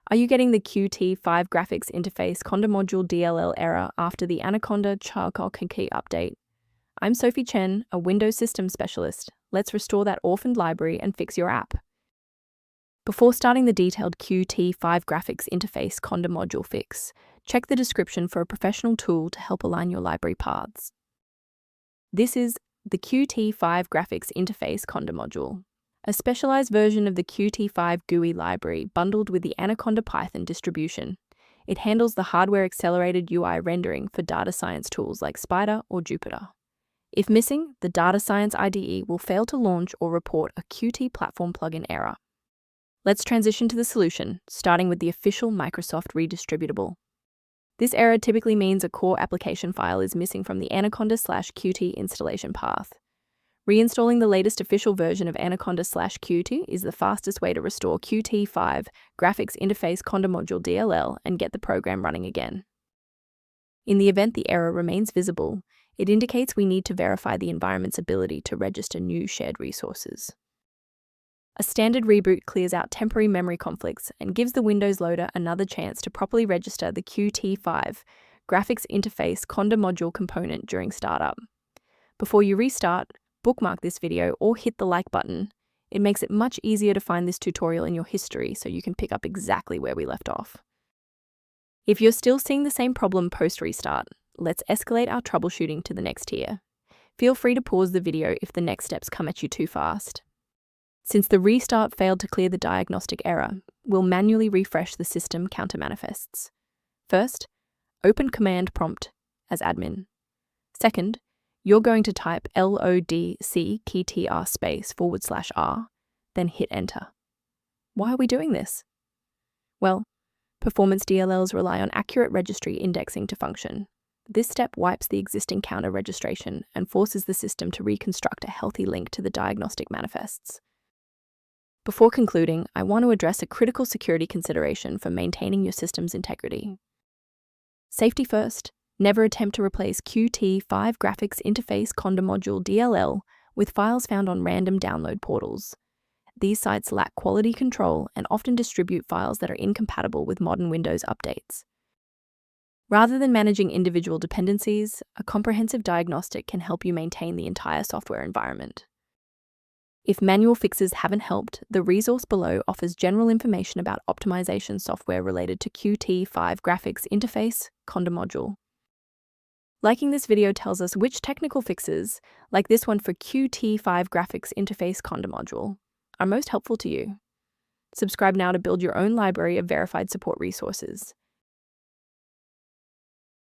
Are you getting the Qt5 graphics interface Conda module DLL error after the Anaconda key update? I'm Sophie Chen, a Windows Systems Specialist. Let's restore that orphaned library and fix your app. Before starting the detailed Qt5 graphics interface Conda module fix, check the description for a professional tool to help align your library paths. This is the Qt5 graphics interface Conda module, a specialized version of the Qt5 GUI library bundled with the Anaconda Python distribution. It handles the hardware-accelerated UI rendering for data science tools like Spyder or Jupyter. If missing, the Data Science IDE will fail to launch or report a Qt platform plugin error. Let's transition to the solution, starting with the official Microsoft redistributable. This error typically means a core application file is missing from the Anaconda/Qt installation path. Reinstalling the latest official version of Anaconda/Qt is the fastest way to restore Qt5 graphics interface Conda module DLL and get the program running again. In the event the error remains visible, it indicates we need to verify the environment's ability to register new shared resources. A standard reboot clears out temporary memory conflicts and gives the Windows loader another chance to properly register the Qt5 graphics interface Conda module component during startup. Before you restart, bookmark this video or hit the like button. It makes it much easier to find this tutorial in your history so you can pick up exactly where we left off. If you're still seeing the same problem post-restart, let's escalate our troubleshooting to the next tier. Feel free to pause the video if the next steps come at you too fast. Since the restart failed to clear the diagnostic error, we'll manually refresh the system counter manifests. First, open command prompt as admin. Second, you're going to type lodc_r, then hit enter. Why are we doing this? Well, performance DLLs rely on accurate registry indexing to function. This step wipes the existing counter registration and forces the system to reconstruct a healthy link to the diagnostic manifests. Before concluding, I want to address a critical security consideration for maintaining your system's integrity. Safety first, never attempt to replace Qt5 graphics interface Conda module DLL with files found on random download portals. These sites lack quality control and often distribute files that are incompatible with modern Windows updates. Rather than managing individual dependencies, a comprehensive diagnostic can help you maintain the entire software environment. If manual fixes haven't helped, the resource below offers general information about optimization software related to Qt5 graphics interface Conda module. Liking this video tells us which technical fixes, like this one for Qt5 graphics interface Conda module, are most helpful to you. Subscribe now to build your own library of verified support resources.